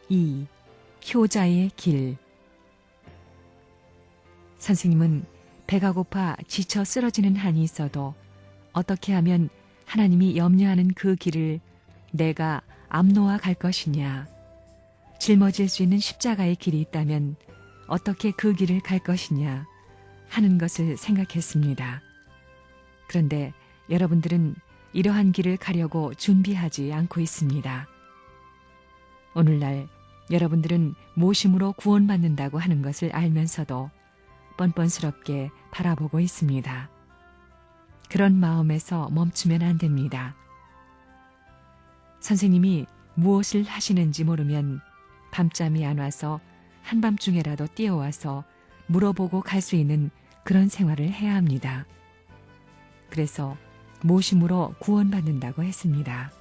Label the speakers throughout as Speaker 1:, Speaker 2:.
Speaker 1: 2. 효자의 길. 선생님은 배가 고파 지쳐 쓰러지는 한이 있어도 어떻게 하면 하나님이 염려하는 그 길을 내가 압노아 갈 것이냐, 짊어질 수 있는 십자가의 길이 있다면 어떻게 그 길을 갈 것이냐 하는 것을 생각했습니다. 그런데 여러분들은 이러한 길을 가려고 준비하지 않고 있습니다. 오늘날 여러분들은 모심으로 구원받는다고 하는 것을 알면서도 뻔뻔스럽게 바라보고 있습니다. 그런 마음에서 멈추면 안 됩니다. 선생님이 무엇을 하시는지 모르면 밤잠이 안 와서 한밤중에라도 뛰어와서 물어보고 갈 수 있는 그런 생활을 해야 합니다. 그래서 모심으로 구원받는다고 했습니다.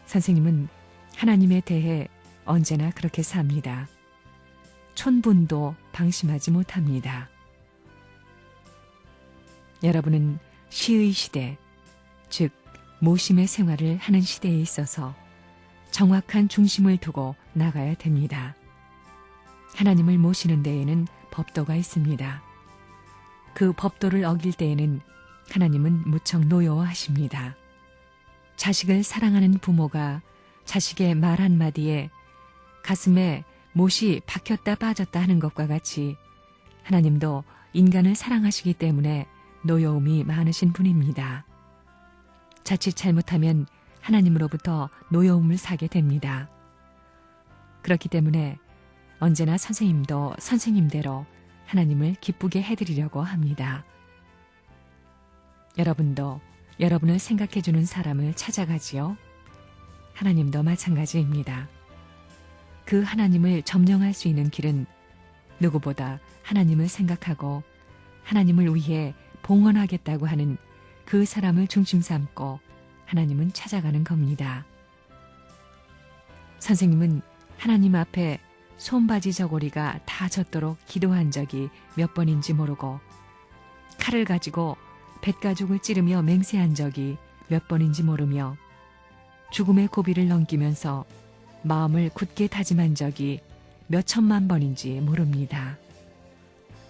Speaker 1: 선생님은 하나님에 대해 언제나 그렇게 삽니다. 촌분도 방심하지 못합니다. 여러분은 시의 시대, 즉 모심의 생활을 하는 시대에 있어서 정확한 중심을 두고 나가야 됩니다. 하나님을 모시는 데에는 법도가 있습니다. 그 법도를 어길 때에는 하나님은 무척 노여워하십니다. 자식을 사랑하는 부모가 자식의 말 한마디에 가슴에 못이 박혔다 빠졌다 하는 것과 같이 하나님도 인간을 사랑하시기 때문에 노여움이 많으신 분입니다. 자칫 잘못하면 하나님으로부터 노여움을 사게 됩니다. 그렇기 때문에 언제나 선생님도 선생님대로 하나님을 기쁘게 해드리려고 합니다. 여러분도 여러분을 생각해주는 사람을 찾아가지요. 하나님도 마찬가지입니다. 그 하나님을 점령할 수 있는 길은 누구보다 하나님을 생각하고 하나님을 위해 봉헌하겠다고 하는 그 사람을 중심 삼고 하나님은 찾아가는 겁니다. 선생님은 하나님 앞에 손바지 저고리가 다 젖도록 기도한 적이 몇 번인지 모르고 칼을 가지고 뱃가죽을 찌르며 맹세한 적이 몇 번인지 모르며 죽음의 고비를 넘기면서 마음을 굳게 다짐한 적이 몇 천만 번인지 모릅니다.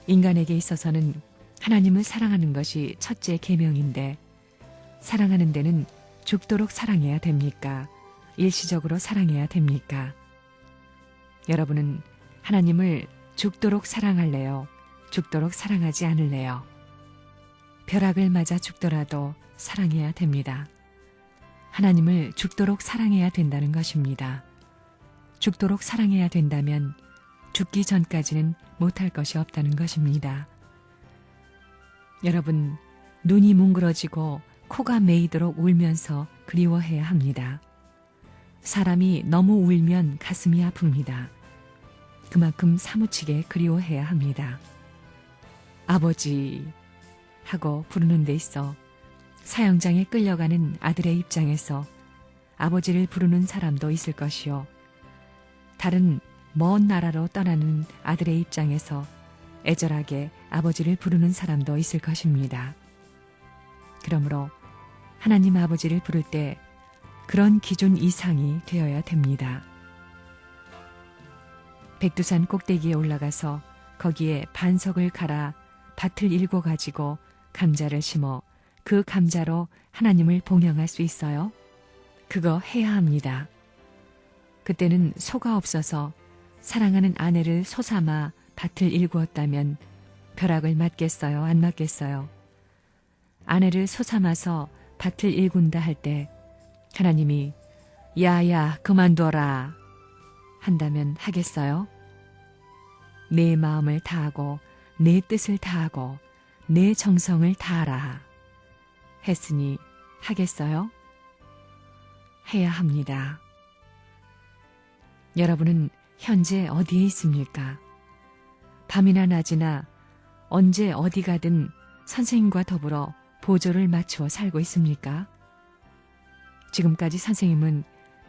Speaker 1: 인간에게 있어서는 하나님을 사랑하는 것이 첫째 계명인데 사랑하는 데는 죽도록 사랑해야 됩니까? 일시적으로 사랑해야 됩니까? 여러분은 하나님을 죽도록 사랑할래요? 죽도록 사랑하지 않을래요? 벼락을 맞아 죽더라도 사랑해야 됩니다. 하나님을 죽도록 사랑해야 된다는 것입니다. 죽도록 사랑해야 된다면 죽기 전까지는 못할 것이 없다는 것입니다. 여러분, 눈이 뭉그러지고 코가 메이도록 울면서 그리워해야 합니다. 사람이 너무 울면 가슴이 아픕니다. 그만큼 사무치게 그리워해야 합니다. 아버지 하고 부르는 데 있어 사형장에 끌려가는 아들의 입장에서 아버지를 부르는 사람도 있을 것이요. 다른 먼 나라로 떠나는 아들의 입장에서 애절하게 아버지를 부르는 사람도 있을 것입니다. 그러므로 하나님 아버지를 부를 때 그런 기준 이상이 되어야 됩니다. 백두산 꼭대기에 올라가서 거기에 반석을 갈아 밭을 일궈 가지고 감자를 심어 그 감자로 하나님을 봉양할 수 있어요? 그거 해야 합니다. 그때는 소가 없어서 사랑하는 아내를 소 삼아 밭을 일구었다면 벼락을 맞겠어요? 안 맞겠어요? 아내를 소 삼아서 밭을 일군다 할 때 하나님이 야야 그만둬라 한다면 하겠어요? 내 마음을 다하고 내 뜻을 다하고 내 정성을 다하라 했으니 하겠어요? 해야 합니다. 여러분은 현재 어디에 있습니까? 밤이나 낮이나 언제 어디 가든 선생님과 더불어 보조를 맞추어 살고 있습니까? 지금까지 선생님은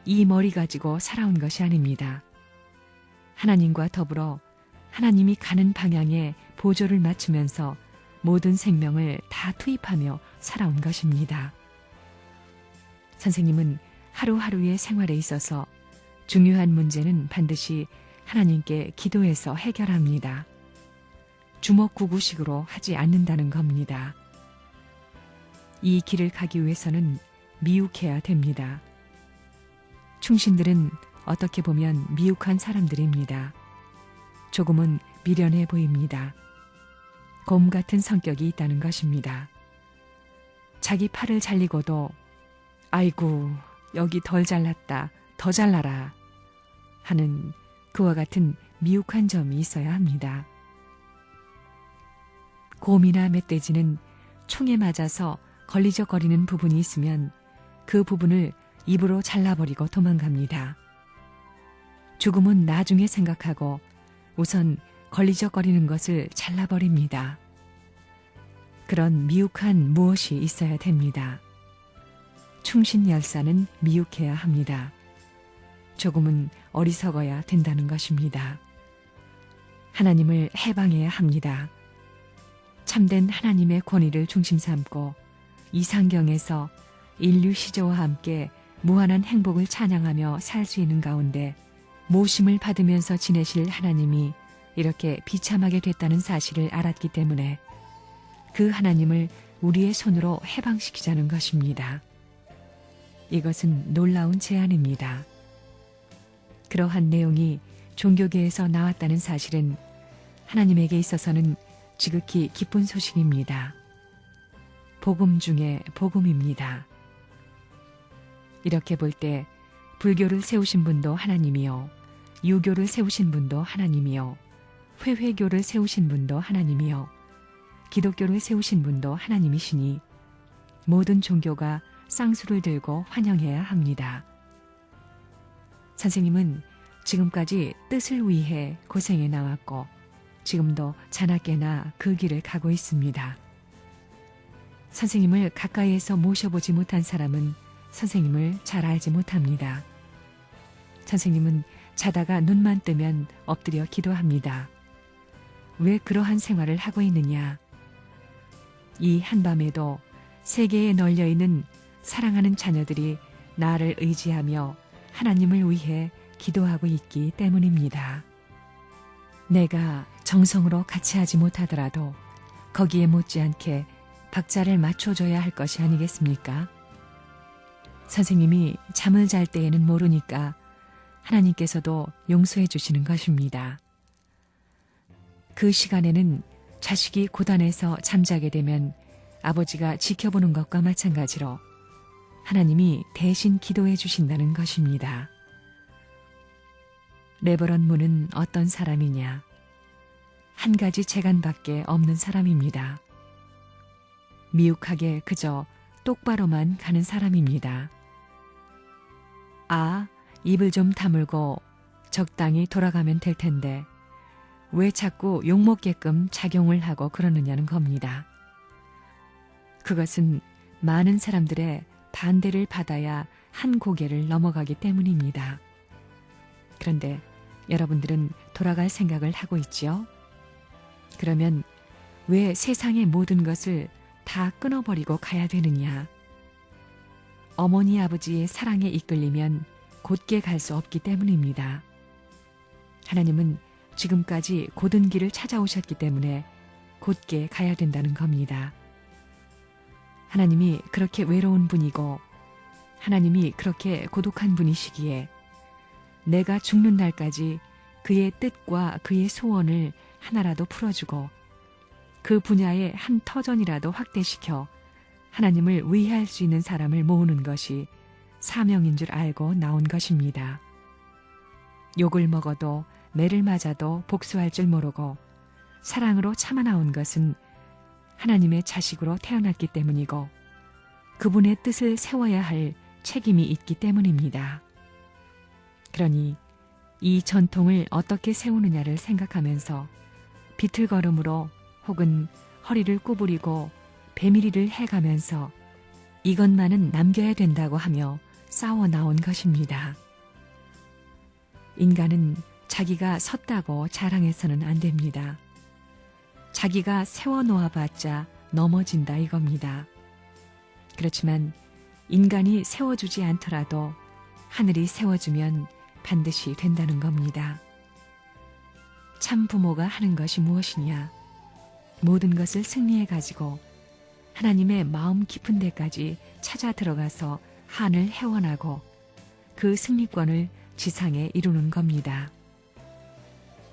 Speaker 1: 이 머리 가지고 살아온 것이 아닙니다. 하나님과 더불어 하나님이 가는 방향에 보조를 맞추면서 모든 생명을 다 투입하며 살아온 것입니다. 선생님은 하루하루의 생활에 있어서 중요한 문제는 반드시 하나님께 기도해서 해결합니다. 주먹구구식으로 하지 않는다는 겁니다. 이 길을 가기 위해서는 미혹해야 됩니다. 충신들은 어떻게 보면 미혹한 사람들입니다. 조금은 미련해 보입니다. 곰 같은 성격이 있다는 것입니다. 자기 팔을 잘리고도 아이고 여기 덜 잘랐다 더 잘라라 하는 그와 같은 미혹한 점이 있어야 합니다. 곰이나 멧돼지는 총에 맞아서 걸리적거리는 부분이 있으면 그 부분을 입으로 잘라버리고 도망갑니다. 죽음은 나중에 생각하고 우선 걸리적거리는 것을 잘라버립니다. 그런 미혹한 무엇이 있어야 됩니다. 충신열사는 미혹해야 합니다. 조금은 어리석어야 된다는 것입니다. 하나님을 해방해야 합니다. 참된 하나님의 권위를 중심 삼고 이 상경에서 인류 시조와 함께 무한한 행복을 찬양하며 살 수 있는 가운데 모심을 받으면서 지내실 하나님이 이렇게 비참하게 됐다는 사실을 알았기 때문에 그 하나님을 우리의 손으로 해방시키자는 것입니다. 이것은 놀라운 제안입니다. 그러한 내용이 종교계에서 나왔다는 사실은 하나님에게 있어서는 지극히 기쁜 소식입니다. 복음 중에 복음입니다. 이렇게 볼 때 불교를 세우신 분도 하나님이요, 유교를 세우신 분도 하나님이요, 회회교를 세우신 분도 하나님이요, 기독교를 세우신 분도 하나님이시니 모든 종교가 쌍수를 들고 환영해야 합니다. 선생님은 지금까지 뜻을 위해 고생해 나왔고 지금도 자나깨나 그 길을 가고 있습니다. 선생님을 가까이에서 모셔보지 못한 사람은 선생님을 잘 알지 못합니다. 선생님은 자다가 눈만 뜨면 엎드려 기도합니다. 왜 그러한 생활을 하고 있느냐? 이 한밤에도 세계에 널려있는 사랑하는 자녀들이 나를 의지하며 하나님을 위해 기도하고 있기 때문입니다. 내가 정성으로 같이 하지 못하더라도 거기에 못지않게 박자를 맞춰줘야 할 것이 아니겠습니까? 선생님이 잠을 잘 때에는 모르니까 하나님께서도 용서해 주시는 것입니다. 그 시간에는 자식이 고단해서 잠자게 되면 아버지가 지켜보는 것과 마찬가지로 하나님이 대신 기도해 주신다는 것입니다. 레버런 문은 어떤 사람이냐? 한 가지 재간밖에 없는 사람입니다. 미혹하게 그저 똑바로만 가는 사람입니다. 아, 입을 좀 다물고 적당히 돌아가면 될 텐데 왜 자꾸 욕먹게끔 작용을 하고 그러느냐는 겁니다. 그것은 많은 사람들의 반대를 받아야 한 고개를 넘어가기 때문입니다. 그런데 여러분들은 돌아갈 생각을 하고 있지요? 그러면 왜 세상의 모든 것을 다 끊어버리고 가야 되느냐? 어머니 아버지의 사랑에 이끌리면 곧게 갈 수 없기 때문입니다. 하나님은 지금까지 고든 길을 찾아오셨기 때문에 곧게 가야 된다는 겁니다. 하나님이 그렇게 외로운 분이고 하나님이 그렇게 고독한 분이시기에 내가 죽는 날까지 그의 뜻과 그의 소원을 하나라도 풀어주고 그 분야의 한 터전이라도 확대시켜 하나님을 위할 수 있는 사람을 모으는 것이 사명인 줄 알고 나온 것입니다. 욕을 먹어도 매를 맞아도 복수할 줄 모르고 사랑으로 참아 나온 것은 하나님의 자식으로 태어났기 때문이고 그분의 뜻을 세워야 할 책임이 있기 때문입니다. 그러니 이 전통을 어떻게 세우느냐를 생각하면서 비틀걸음으로 혹은 허리를 구부리고 배밀이를 해가면서 이것만은 남겨야 된다고 하며 싸워 나온 것입니다. 인간은 자기가 섰다고 자랑해서는 안 됩니다. 자기가 세워놓아봤자 넘어진다 이겁니다. 그렇지만 인간이 세워주지 않더라도 하늘이 세워주면 반드시 된다는 겁니다. 참 부모가 하는 것이 무엇이냐? 모든 것을 승리해 가지고 하나님의 마음 깊은 데까지 찾아 들어가서 한을 해원하고 그 승리권을 지상에 이루는 겁니다.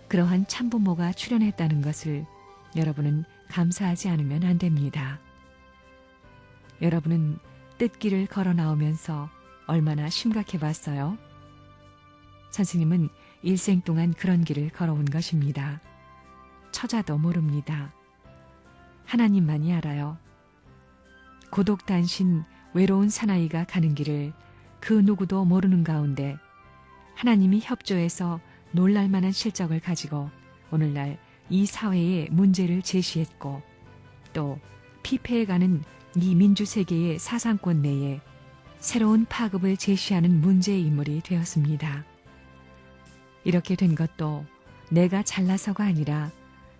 Speaker 1: 그러한 참부모가 출연했다는 것을 여러분은 감사하지 않으면 안 됩니다. 여러분은 뜯기를 걸어 나오면서 얼마나 심각해 봤어요? 선생님은 일생 동안 그런 길을 걸어온 것입니다. 처자도 모릅니다. 하나님만이 알아요. 고독단신 외로운 사나이가 가는 길을 그 누구도 모르는 가운데 하나님이 협조해서 놀랄만한 실적을 가지고 오늘날 이 사회의 문제를 제시했고 또 피폐해가는 이 민주세계의 사상권 내에 새로운 파급을 제시하는 문제의 인물이 되었습니다. 이렇게 된 것도 내가 잘나서가 아니라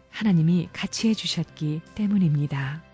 Speaker 1: 하나님이 같이 해주셨기 때문입니다.